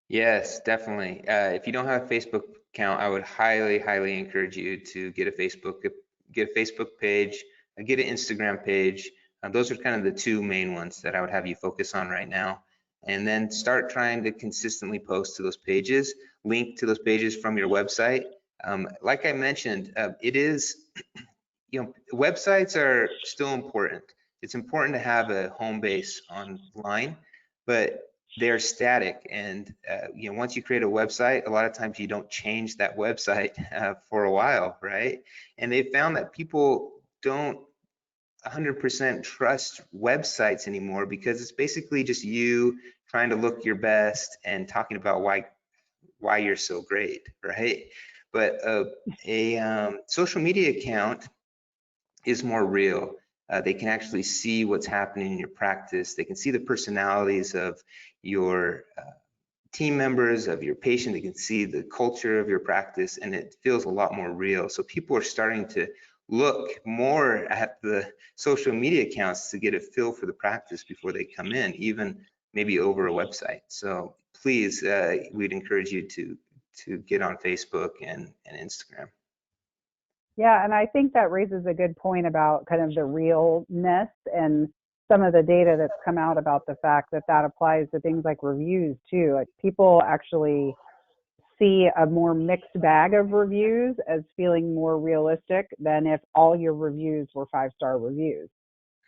Yes, definitely. If you don't have a Facebook account, I would highly, highly encourage you to get a Facebook page, get an Instagram page. Those are kind of the two main ones that I would have you focus on right now. And then start trying to consistently post to those pages, link to those pages from your website. Like I mentioned, it is, websites are still important. It's important to have a home base online, but they're static. And once you create a website, a lot of times you don't change that website for a while, right? And they found that people don't 100% trust websites anymore because it's basically just you trying to look your best and talking about why you're so great, right? But a social media account is more real. They can actually see what's happening in your practice. They can see the personalities of your team members, of your patient. They can see the culture of your practice, and it feels a lot more real. So people are starting to look more at the social media accounts to get a feel for the practice before they come in, even maybe over a website. So please, we'd encourage you to get on Facebook and Instagram. Yeah, and I think that raises a good point about kind of the realness and some of the data that's come out about the fact that that applies to things like reviews too. Like people actually see a more mixed bag of reviews as feeling more realistic than if all your reviews were 5-star reviews.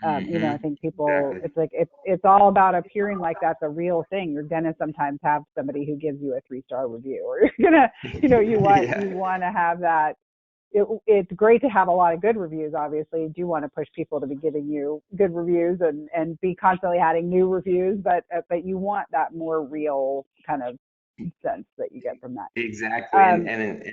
I think people, Exactly. it's like it's all about appearing like that's a real thing. You're gonna sometimes have somebody who gives you a 3-star review, or you're gonna, you want Yeah. you want to have that. It's great to have a lot of good reviews. Obviously, you do want to push people to be giving you good reviews and be constantly adding new reviews, but you want that more real kind of sense that you get from that. Exactly. And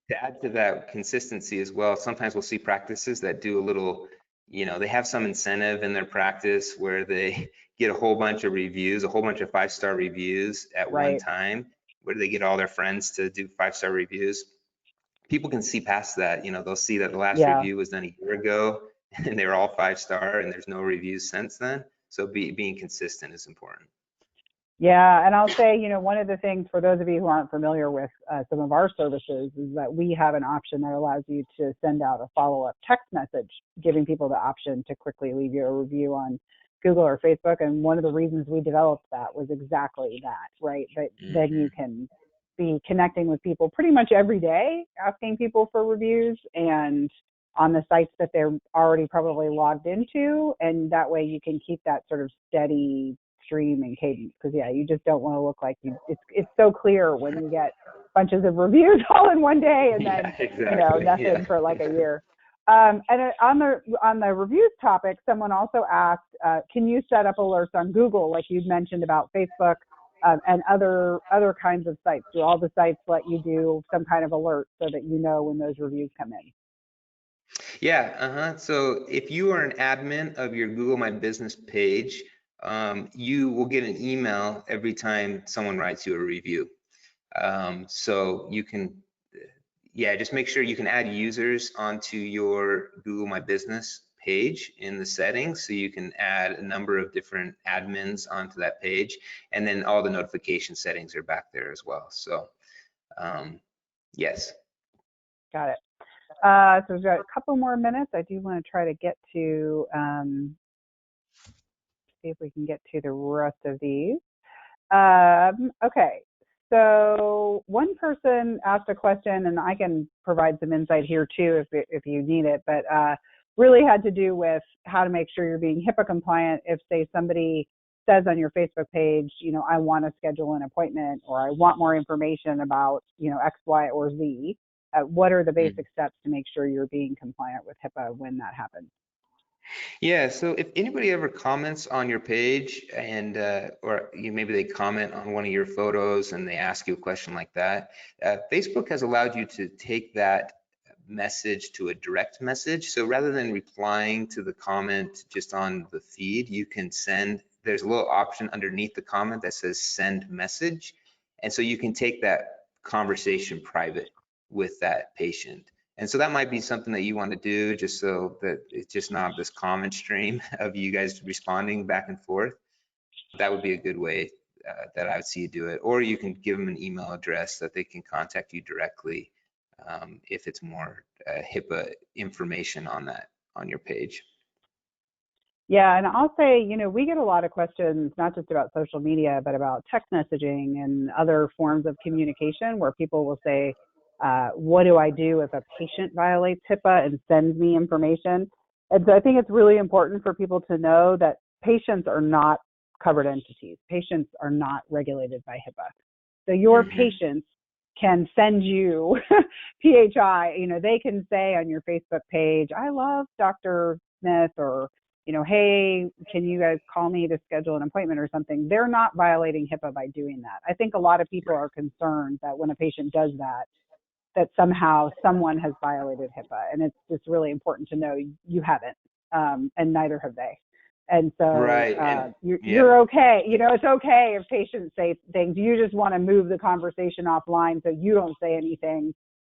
to add to that consistency as well, sometimes we'll see practices that do a little, they have some incentive in their practice where they get a whole bunch of reviews, a whole bunch of 5-star reviews at one Right. time, where they get all their friends to do 5-star reviews. People can see past that. They'll see that the last Yeah. review was done a year ago and they were all 5-star and there's no reviews since then. So being consistent is important. Yeah, and I'll say, one of the things for those of you who aren't familiar with some of our services is that we have an option that allows you to send out a follow-up text message, giving people the option to quickly leave you a review on Google or Facebook. And one of the reasons we developed that was exactly that, right? That then you can be connecting with people pretty much every day, asking people for reviews and on the sites that they're already probably logged into. And that way you can keep that sort of steady stream and cadence, because you just don't want to look like it's so clear when you get bunches of reviews all in one day and then Yeah, exactly. nothing for like a year. And on the reviews topic, someone also asked, can you set up alerts on Google like you'd mentioned about Facebook, and other kinds of sites? Do all the sites let you do some kind of alert so that you know when those reviews come in? Yeah, so if you are an admin of your Google My Business page, you will get an email every time someone writes you a review. So you can, just make sure you can add users onto your Google My Business page in the settings. So you can add a number of different admins onto that page, and then all the notification settings are back there as well. So yes. Got it. So we've got a couple more minutes. I do want to try to get to see if we can get to the rest of these. Okay, so one person asked a question, and I can provide some insight here too if you need it, but really had to do with how to make sure you're being HIPAA compliant. If, say, somebody says on your Facebook page, I want to schedule an appointment, or I want more information about, X, Y, or Z, what are the basic steps to make sure you're being compliant with HIPAA when that happens? Yeah, so if anybody ever comments on your page and or maybe they comment on one of your photos and they ask you a question like that, Facebook has allowed you to take that message to a direct message. So rather than replying to the comment just on the feed, you can there's a little option underneath the comment that says send message, And so you can take that conversation private with that patient. And so that might be something that you want to do, just so that it's just not this common stream of you guys responding back and forth. That would be a good way that I would see you do it. Or you can give them an email address that they can contact you directly if it's more HIPAA information on that, on your page. Yeah, and I'll say, you know, we get a lot of questions, not just about social media, but about text messaging and other forms of communication where people will say, what do I do if a patient violates HIPAA and sends me information? And so I think it's really important for people to know that patients are not covered entities. Patients are not regulated by HIPAA. So your patients can send you PHI, you know, they can say on your Facebook page, I love Dr. Smith, or, you know, hey, can you guys call me to schedule an appointment or something? They're not violating HIPAA by doing that. I think a lot of people are concerned that when a patient does that, that somehow someone has violated HIPAA. And it's just really important to know you haven't, and neither have they. And so you're okay. You know, it's okay if patients say things. You just want to move the conversation offline so you don't say anything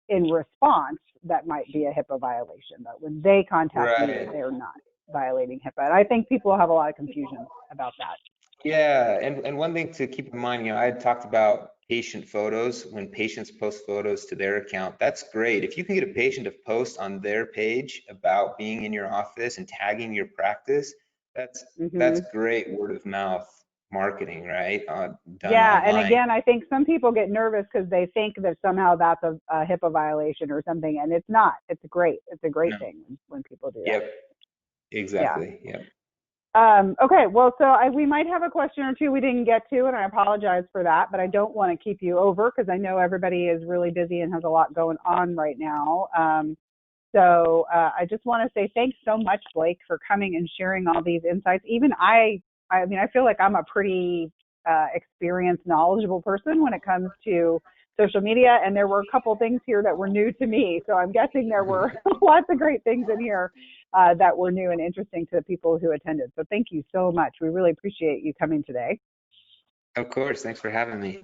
in response that might be a HIPAA violation. But when they contact you, they're not violating HIPAA. And I think people have a lot of confusion about that. Yeah, and one thing to keep in mind, you know, I had talked about patient photos. When patients post photos to their account, that's great. If you can get a patient to post on their page about being in your office and tagging your practice, that's great word of mouth marketing, right? Done online. And again, I think some people get nervous because they think that somehow that's a HIPAA violation or something, and it's not. It's great. It's a great thing when people do that. Yep, exactly. Yeah. Okay, well, so we might have a question or two we didn't get to, and I apologize for that, but I don't want to keep you over because I know everybody is really busy and has a lot going on right now. So I just want to say thanks so much, Blake, for coming and sharing all these insights. Even I mean, I feel like I'm a pretty experienced, knowledgeable person when it comes to social media, and there were a couple things here that were new to me. So I'm guessing there were lots of great things in here that were new and interesting to the people who attended. So thank you so much. We really appreciate you coming today. Of course. Thanks for having me.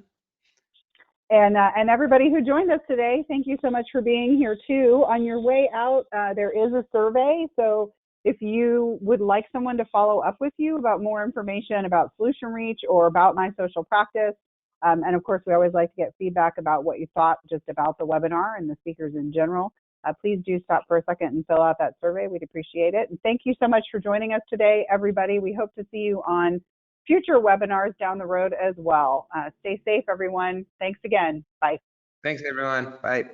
And everybody who joined us today, thank you so much for being here too. On your way out, there is a survey. So if you would like someone to follow up with you about more information about Solution Reach or about My Social Practice, and of course, we always like to get feedback about what you thought just about the webinar and the speakers in general, please do stop for a second and fill out that survey. We'd appreciate it. And thank you so much for joining us today, everybody. We hope to see you on future webinars down the road as well. Stay safe, everyone. Thanks again. Bye. Thanks, everyone. Bye.